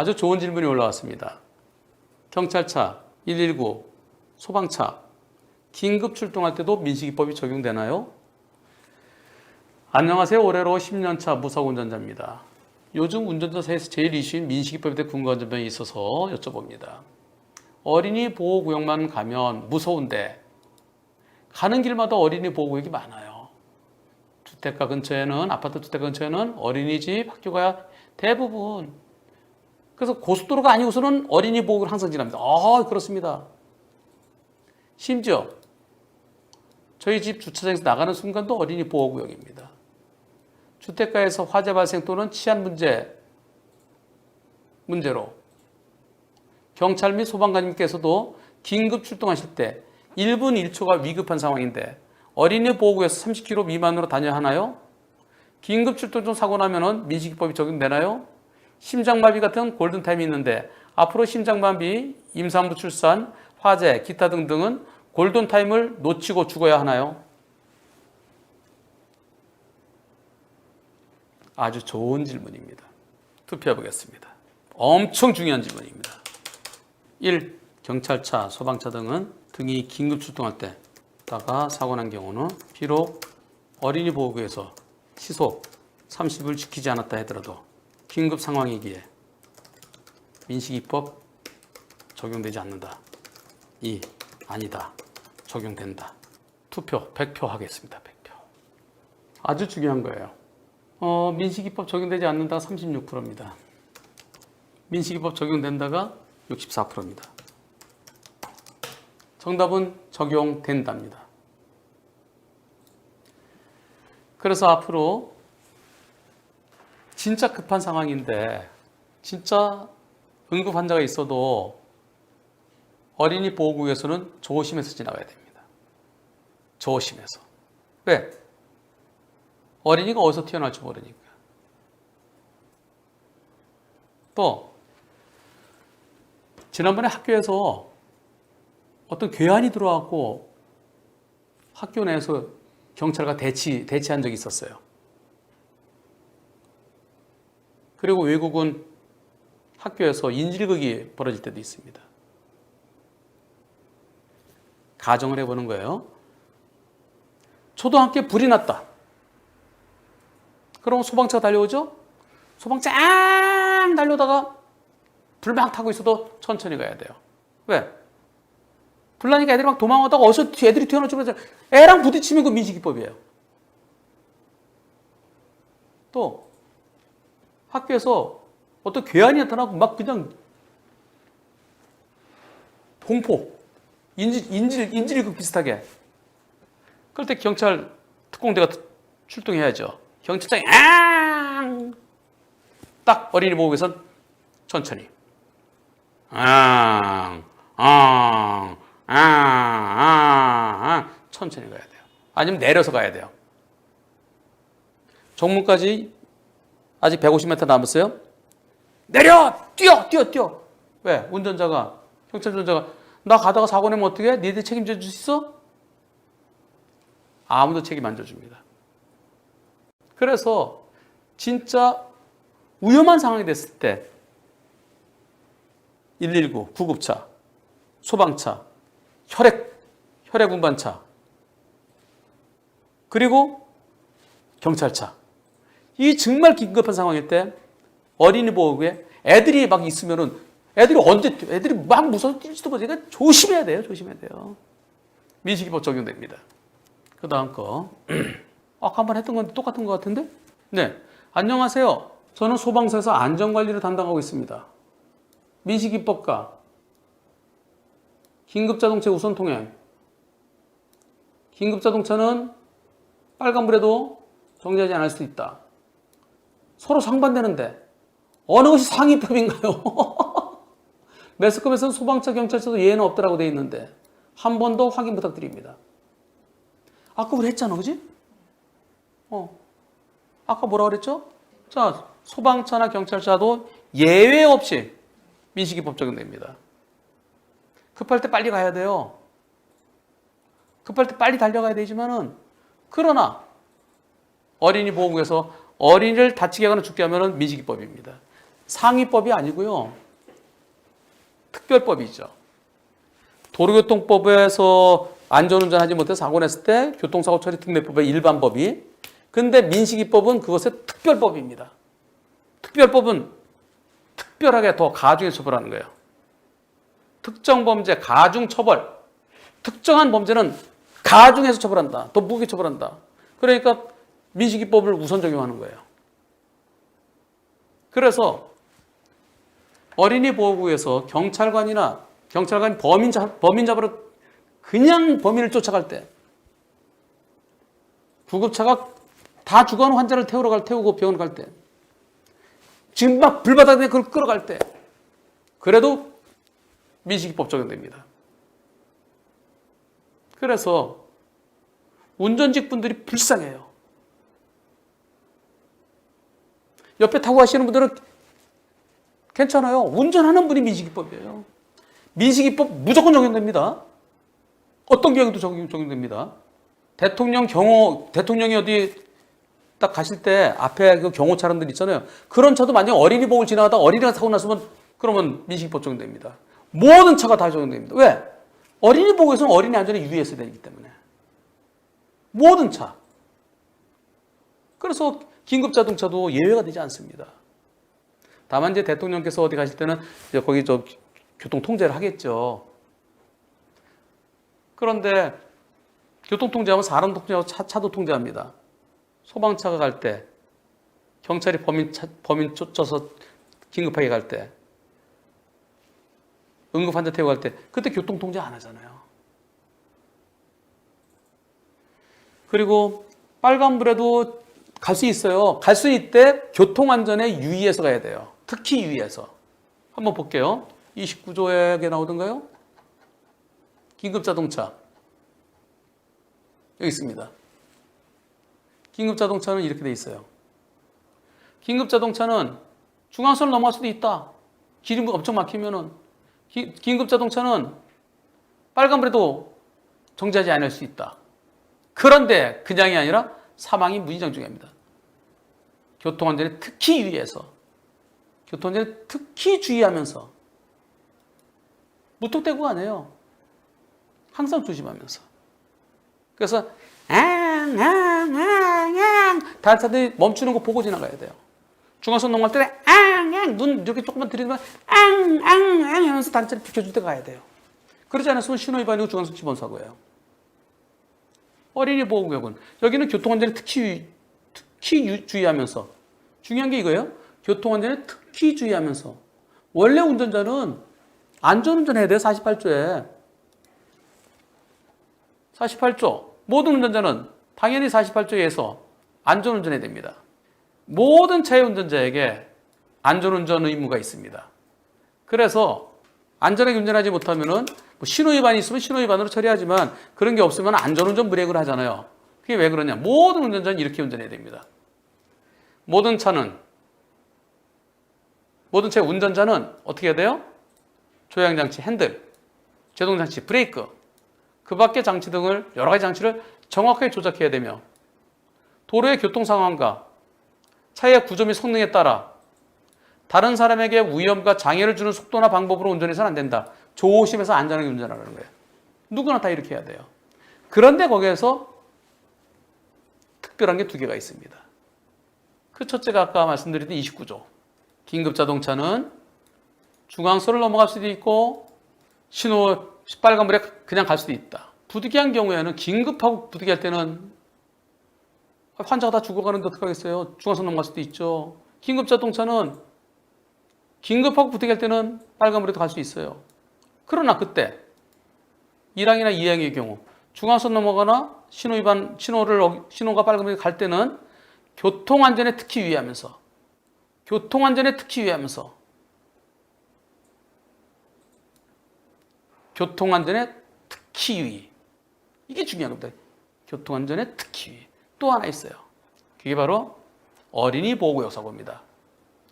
아주 좋은 질문이 올라왔습니다. 경찰차, 119, 소방차, 긴급 출동할 때도 민식이법이 적용되나요? 안녕하세요. 올해로 10년차 무사고 운전자입니다. 요즘 운전자 사이에서 제일 이슈인 민식이법에 대해 궁금한 점이 있어서 여쭤봅니다. 어린이 보호구역만 가면 무서운데 가는 길마다 어린이 보호구역이 많아요. 주택가 근처에는, 아파트 주택가 근처에는 어린이집, 학교가 대부분. 그래서 고속도로가 아니고서는 어린이 보호구역을 항상 지납니다. 그렇습니다. 심지어 저희 집 주차장에서 나가는 순간도 어린이 보호구역입니다. 주택가에서 화재 발생 또는 치안 문제로 경찰 및 소방관님께서도 긴급 출동하실 때 1분 1초가 위급한 상황인데 어린이 보호구역에서 30km 미만으로 다녀야 하나요? 긴급 출동 중 사고 나면은 민식이법이 적용되나요? 심장마비 같은 골든타임이 있는데 앞으로 심장마비, 임산부 출산, 화재, 기타 등등은 골든타임을 놓치고 죽어야 하나요? 아주 좋은 질문입니다. 투표해 보겠습니다. 엄청 중요한 질문입니다. 1. 경찰차, 소방차 등이 긴급 출동할 때다가 사고 난 경우는 비록 어린이 보호구역에서 시속 30을 지키지 않았다 하더라도 긴급 상황이기에 민식이법 적용되지 않는다. 2. 아니다. 적용된다. 투표 100표 하겠습니다. 100표. 아주 중요한 거예요. 민식이법 적용되지 않는다가 36%입니다. 민식이법 적용된다가 64%입니다. 정답은 적용된답니다. 그래서 앞으로 진짜 급한 상황인데 진짜 응급 환자가 있어도 어린이 보호구역에서는 조심해서 지나가야 됩니다. 조심해서. 왜? 어린이가 어디서 튀어나올지 모르니까. 또 지난번에 학교에서 어떤 괴한이 들어왔고 학교 내에서 경찰과 대치한 적이 있었어요. 그리고 외국은 학교에서 인질극이 벌어질 때도 있습니다. 가정을 해보는 거예요. 초등학교에 불이 났다. 그럼 소방차가 달려오죠? 소방차 앙 달려다가 불 막 타고 있어도 천천히 가야 돼요. 왜? 불 나니까 애들이 막 도망가다가 어디서 애들이 튀어나올지 모르죠. 애랑 부딪히면 그 민식이법이에요. 또 학교에서 어떤 괴한이 나타나고 막 그냥 공포, 인질극 비슷하게. 그럴 때 경찰 특공대가 출동해야죠. 경찰장이 딱 어린이 보호구역에선 천천히 천천히 가야 돼요. 아니면 내려서 가야 돼요. 정문까지 아직 150m 남았어요. 내려! 뛰어! 왜? 경찰 운전자가 나 가다가 사고 내면 어떻게 해? 니들 책임져 줄 수 있어? 아무도 책임 안 져줍니다. 그래서 진짜 위험한 상황이 됐을 때 119, 구급차, 소방차, 혈액 운반차, 그리고 경찰차. 이 정말 긴급한 상황일 때 어린이 보호구에 애들이 막 있으면은 애들이 막 무서워서 뛸지도 모르니까 조심해야 돼요. 민식이법 적용됩니다. 그 다음 거. 아까 한번 했던 건데 똑같은 것 같은데? 네. 안녕하세요. 저는 소방서에서 안전관리를 담당하고 있습니다. 민식이법과 긴급자동차 우선 통행. 긴급자동차는 빨간불에도 정지하지 않을 수 있다. 서로 상반되는데 어느 것이 상위법인가요? 매스컴에서는 소방차, 경찰차도 예외는 없다라고 되어 있는데 한 번 더 확인 부탁드립니다. 아까 우리 했잖아, 그지? 아까 뭐라 그랬죠? 자, 소방차나 경찰차도 예외 없이 민식이법 적용됩니다. 급할 때 빨리 가야 돼요. 급할 때 빨리 달려가야 되지만은 그러나 어린이 보호구역에서 어린이를 다치게 하거나 죽게 하면은 민식이법입니다. 상위법이 아니고요. 특별법이죠. 도로교통법에서 안전운전하지 못해 사고 냈을 때 교통사고 처리 특례법의 일반법이, 근데 민식이법은 그것의 특별법입니다. 특별법은 특별하게 더 가중해서 처벌하는 거예요. 특정 범죄 가중 처벌, 특정한 범죄는 가중해서 처벌한다. 더 무게 처벌한다. 그러니까 민식이법을 우선 적용하는 거예요. 그래서 어린이 보호구에서 경찰관이 범인 잡으러 그냥 범인을 쫓아갈 때, 구급차가 다 죽어가는 환자를 태우고 병원 갈 때, 지금 막 불바다에 그걸 끌어갈 때, 그래도 민식이법 적용됩니다. 그래서 운전직 분들이 불쌍해요. 옆에 타고 가시는 분들은 괜찮아요. 운전하는 분이 민식이법이에요. 민식이법 무조건 적용됩니다. 어떤 경우도 적용됩니다. 대통령이 어디 딱 가실 때 앞에 그 경호 차량들 있잖아요. 그런 차도 만약 어린이 보고 지나가다 어린이가 타고 났으면 그러면 민식이법 적용됩니다. 모든 차가 다 적용됩니다. 왜? 어린이 보호에서는 어린이 안전에 유의해서 되기 때문에. 모든 차. 그래서 긴급자동차도 예외가 되지 않습니다. 다만 이제 대통령께서 어디 가실 때는 이제 거기 교통통제를 하겠죠. 그런데 교통통제하면 사람 통제하고 차도 통제합니다. 소방차가 갈 때, 경찰이 범인 쫓아서 긴급하게 갈 때, 응급환자 태우고 갈 때, 그때 교통통제 안 하잖아요. 그리고 빨간불에도 갈 수 있어요. 갈 수 있대 교통안전에 유의해서 가야 돼요. 특히 유의해서. 한번 볼게요. 29조에 나오던가요? 긴급자동차. 여기 있습니다. 긴급자동차는 이렇게 돼 있어요. 긴급자동차는 중앙선을 넘어갈 수도 있다. 길이 엄청 막히면은. 긴급자동차는 빨간불에도 정지하지 않을 수 있다. 그런데 그냥이 아니라 사망이 무지장 중요합니다. 교통안전에 특히 유의해서, 교통안전에 특히 주의하면서, 무턱대고 안 해요. 항상 조심하면서. 그래서 다른 차들이 멈추는 거 보고 지나가야 돼요. 중앙선 넘어갈 때 눈 이렇게 조금만 들이면 하면서 다른 차를 비켜줄 때 가야 돼요. 그러지 않았으면 신호위반이고 중앙선 기본사고예요. 어린이 보호구역은 여기는 교통안전에 특히 주의하면서, 중요한 게 이거예요. 교통안전에 특히 주의하면서. 원래 운전자는 안전운전 해야 돼요. 48조에. 48조. 모든 운전자는 당연히 48조에서 안전운전해야 됩니다. 모든 차의 운전자에게 안전운전 의무가 있습니다. 그래서 안전하게 운전하지 못하면은 신호위반이 있으면 신호위반으로 처리하지만 그런 게 없으면 안전운전 브레이크를 하잖아요. 그게 왜 그러냐? 모든 운전자는 이렇게 운전해야 됩니다. 모든 차의 운전자는 어떻게 해야 돼요? 조향장치, 핸들, 제동장치, 브레이크, 그 밖의 장치 등을 여러 가지 장치를 정확하게 조작해야 되며, 도로의 교통 상황과 차의 구조 및 성능에 따라 다른 사람에게 위험과 장애를 주는 속도나 방법으로 운전해서는 안 된다. 조심해서 안전하게 운전하라는 거예요. 누구나 다 이렇게 해야 돼요. 그런데 거기에서 특별한 게 두 개가 있습니다. 그 첫째가 아까 말씀드렸던 29조. 긴급자동차는 중앙선을 넘어갈 수도 있고 빨간불에 그냥 갈 수도 있다. 부득이한 경우에는, 긴급하고 부득이할 때는 환자가 다 죽어가는데 어떡하겠어요? 중앙선 넘어갈 수도 있죠. 긴급자동차는 긴급하고 부득이할 때는 빨간불에도 갈 수 있어요. 그러나 그때 1항이나 2항의 경우 중앙선 넘어가나 신호가 빨간불에 갈 때는 교통안전에 특히 유의하면서 교통안전에 특히 유의. 이게 중요한 겁니다. 교통안전에 특히 유의. 또 하나 있어요. 그게 바로 어린이 보호구역 사고입니다.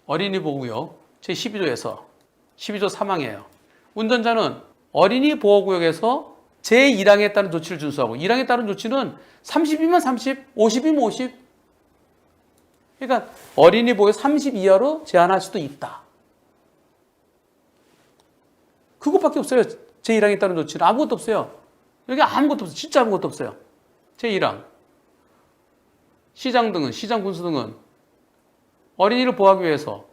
어린이 보호구역 제12조에서 12조 3항이에요. 운전자는 어린이 보호구역에서 제1항에 따른 조치를 준수하고, 1항에 따른 조치는 30이면 30, 50이면 50. 그러니까 어린이 보호구역 30 이하로 제한할 수도 있다. 그것밖에 없어요. 제1항에 따른 조치는 아무것도 없어요. 여기 아무것도 없어요. 진짜 아무것도 없어요. 제1항. 시장 등은, 시장 군수 등은 어린이를 보호하기 위해서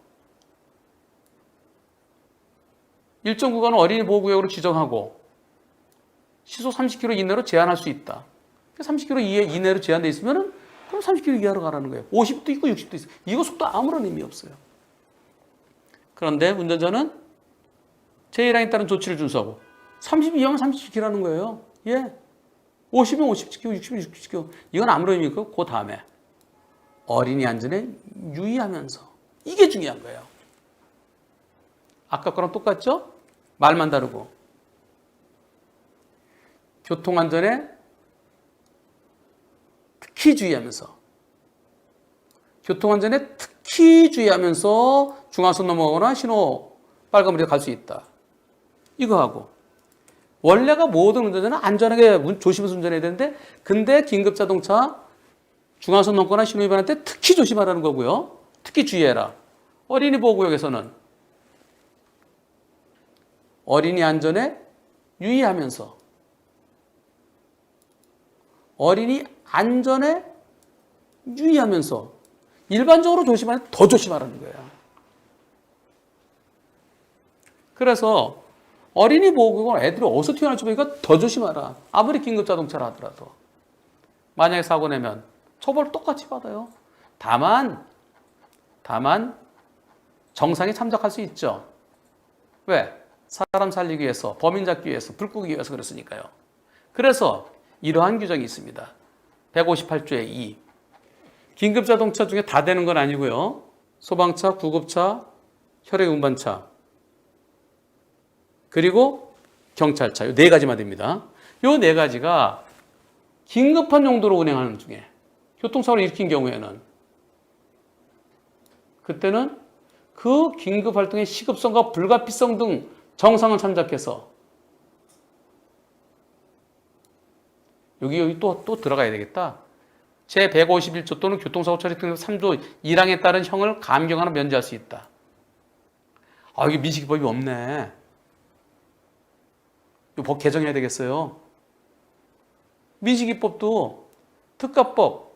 일정 구간을 어린이 보호구역으로 지정하고 시속 30km 이내로 제한할 수 있다. 30km 이내로 제한돼 있으면은 그럼 30km 이하로 가라는 거예요. 50도 있고 60도 있어요. 이거 속도 아무런 의미 없어요. 그런데 운전자는 제1항에 따른 조치를 준수하고 32면 30km라는 거예요. 예. 50면 50km, 60면 60km. 이건 아무런 의미 없고 그 다음에 어린이 안전에 유의하면서 이게 중요한 거예요. 아까 거랑 똑같죠? 말만 다르고 교통안전에 특히 주의하면서 교통안전에 특히 주의하면서 중앙선 넘어가거나 신호 빨간불에 갈 수 있다. 이거 하고 원래가 모든 운전자는 안전하게 조심해서 운전해야 되는데 근데 긴급자동차 중앙선 넘거나 신호 위반할 때 특히 조심하라는 거고요. 특히 주의해라. 어린이 보호구역에서는 어린이 안전에 유의하면서 어린이 안전에 유의하면서 일반적으로 조심할 때 더 조심하라는 거예요. 그래서 어린이 보호구역은 애들이 어디서 튀어나올지 모르니까 더 조심하라. 아무리 긴급자동차라 하더라도. 만약에 사고 내면 처벌 똑같이 받아요. 다만 정상에 참작할 수 있죠. 왜? 사람 살리기 위해서, 범인 잡기 위해서, 불 끄기 위해서 그랬으니까요. 그래서 이러한 규정이 있습니다. 158조의 2. 긴급자동차 중에 다 되는 건 아니고요. 소방차, 구급차, 혈액운반차, 그리고 경찰차. 이 네 가지만 됩니다. 이 네 가지가 긴급한 용도로 운행하는 중에 교통사고를 일으킨 경우에는 그때는 그 긴급 활동의 시급성과 불가피성 등 정상을 참작해서 여기 또 들어가야 되겠다. 제151조 또는 교통사고 처리 등록 3조 1항에 따른 형을 감경하나 면제할 수 있다. 아, 여기 민식이법이 없네. 이 법 개정해야 되겠어요. 민식이법도 특가법.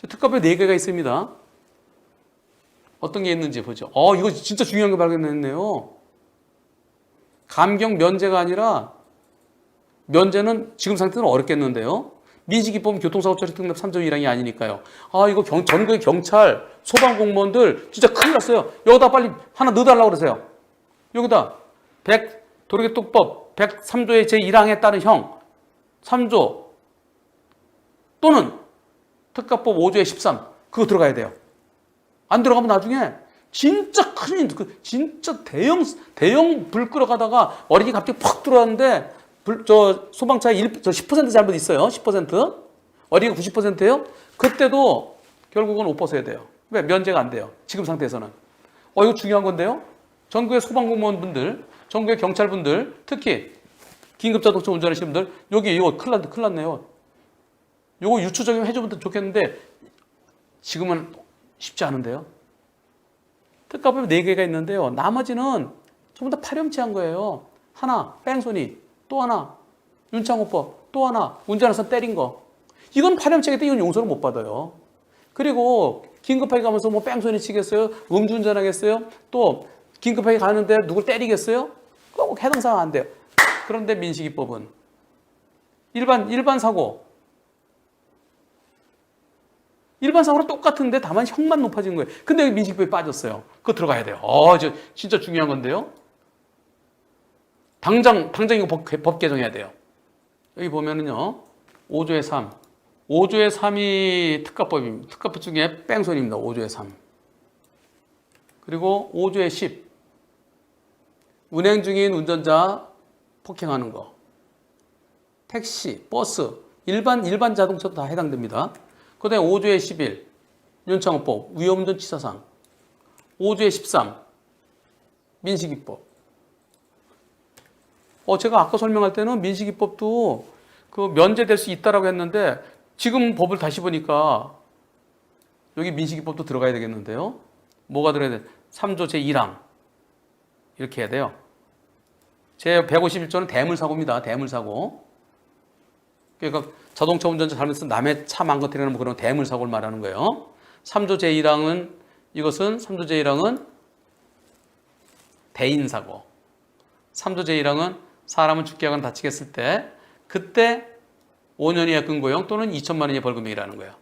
특가법에 4개가 있습니다. 어떤 게 있는지 보죠. 이거 진짜 중요한 거 발견했네요. 감경 면제가 아니라 면제는 지금 상태는 어렵겠는데요. 민식이법은 교통사고 처리 특례 3조 1항이 아니니까요. 이거 전국의 경찰, 소방공무원들 진짜 큰일 났어요. 여기다 빨리 하나 넣어달라고 그러세요. 여기다 도로교통법 103조의 제1항에 따른 형 3조 또는 특가법 5조의 13 그거 들어가야 돼요. 안 들어가면 나중에 진짜 큰일, 진짜 대형 불 끌어가다가 어린이 갑자기 퍽 들어왔는데 소방차에 10% 잘못 있어요. 10%. 어린이가 90%예요. 그때도 결국은 옷 벗어야 돼요. 왜? 면제가 안 돼요. 지금 상태에서는. 이거 중요한 건데요. 전국의 소방공무원분들, 전국의 경찰분들, 특히 긴급자동차 운전하시는 분들, 이거 큰일 났네요. 이거 유추 적용해주면 좋겠는데 지금은 쉽지 않은데요. 특가법이 4개가 있는데요. 나머지는 전부 다 파렴치한 거예요. 하나, 뺑소니. 또 하나, 윤창호법. 또 하나, 운전해서 때린 거. 이건 파렴치하기 때문에 이건 용서를 못 받아요. 그리고 긴급하게 가면서 뭐 뺑소니 치겠어요? 음주운전하겠어요? 또 긴급하게 가는데 누굴 때리겠어요? 꼭 해당 사항 안 돼요. 그런데 민식이법은 일반 사고. 일반 사고랑 똑같은데 다만 형만 높아지는 거예요. 근데 여기 민식법이 빠졌어요. 그거 들어가야 돼요. 진짜 중요한 건데요. 당장 이거 법 개정해야 돼요. 여기 보면은요. 5조의 3. 5조의 3이 특가법입니다. 특가법 중에 뺑소니입니다. 5조의 3. 그리고 5조의 10. 운행 중인 운전자 폭행하는 거. 택시, 버스, 일반 자동차도 다 해당됩니다. 그 다음에 5조의 11. 윤창호법, 위험운전 치사상. 5조의 13. 민식이법. 제가 아까 설명할 때는 민식이법도 그 면제될 수 있다라고 했는데 지금 법을 다시 보니까 여기 민식이법도 들어가야 되겠는데요. 뭐가 들어가야 돼? 3조 제1항. 이렇게 해야 돼요. 제 151조는 대물사고입니다. 대물사고. 그러니까 자동차 운전자 잘못해서 남의 차 망가뜨리는 뭐 그런 대물사고를 말하는 거예요. 3조 제1항은 이것은 3조 제1항은 대인사고. 3조 제1항은 사람은 죽게 하거나 다치게 했을 때 그때 5년 이하 금고형 또는 2천만 원 이하 벌금이라는 거예요.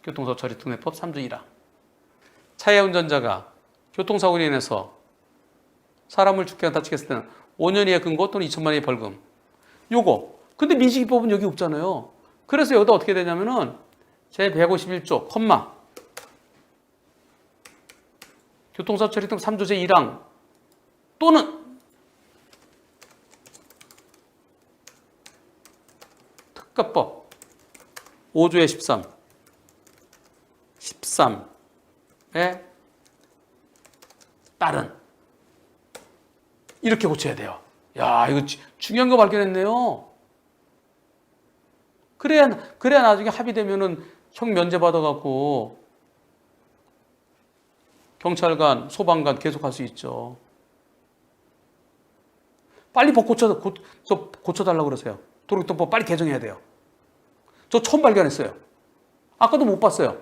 교통사고 처리 특례법 3조 1항. 차의 운전자가 교통사고로 인해서 사람을 죽게 하거나 다치게 했을 때는 5년 이하 금고 또는 2천만 원 이하 벌금. 요거. 근데 민식이법은 여기 없잖아요. 그래서 여기다 어떻게 되냐면은 제 151조 컴마 교통사고 처리 등 3조 제1항 또는 특가법 5조의 13에 따른 이렇게 고쳐야 돼요. 야, 이거 중요한 거 발견했네요. 그래야 나중에 합의되면은 형 면제 받아갖고 경찰관, 소방관 계속 할 수 있죠. 빨리 법 고쳐달라고 그러세요. 도로교통법 빨리 개정해야 돼요. 저 처음 발견했어요. 아까도 못 봤어요.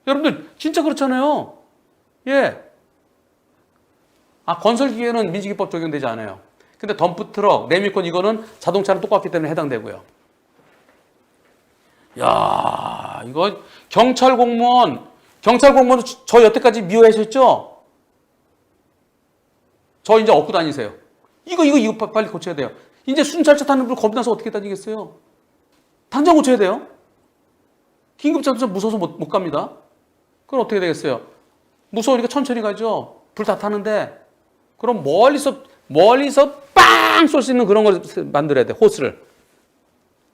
여러분들 진짜 그렇잖아요. 예. 건설기계는 민식이법 적용되지 않아요. 근데 덤프트럭, 레미콘 이거는 자동차랑 똑같기 때문에 해당되고요. 야, 이거 경찰 공무원 저 여태까지 미워하셨죠? 저 이제 얻고 다니세요. 이거 빨리 고쳐야 돼요. 이제 순찰차 타는 분 겁나서 어떻게 다니겠어요? 당장 고쳐야 돼요. 긴급자동차 무서워서 못 갑니다. 그럼 어떻게 되겠어요? 무서우니까 천천히 가죠. 불 다 타는데 그럼 멀리서 빵 쏠 수 있는 그런 걸 만들어야 돼. 호스를.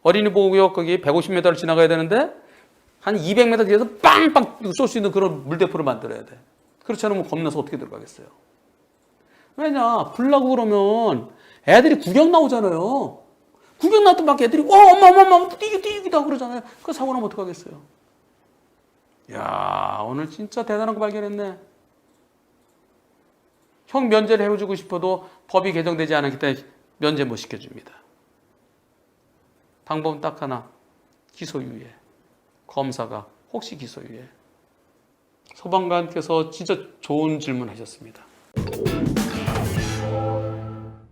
어린이 보호구역 거기 150m를 지나가야 되는데 한 200m 뒤에서 빵빵 쏠 수 있는 그런 물대포를 만들어야 돼. 그렇지 않으면 겁나서 어떻게 들어가겠어요? 왜냐? 불 나고 그러면 애들이 구경 나오잖아요. 구경 나도 막 애들이 엄마 뛰기다 그러잖아요. 그 사고 나면 어떡하겠어요? 야, 오늘 진짜 대단한 거 발견했네. 형 면제를 해주고 싶어도 법이 개정되지 않았기 때문에 면제 못 시켜줍니다. 방법은 딱 하나. 기소유예. 검사가 혹시 기소유예. 소방관께서 진짜 좋은 질문 하셨습니다.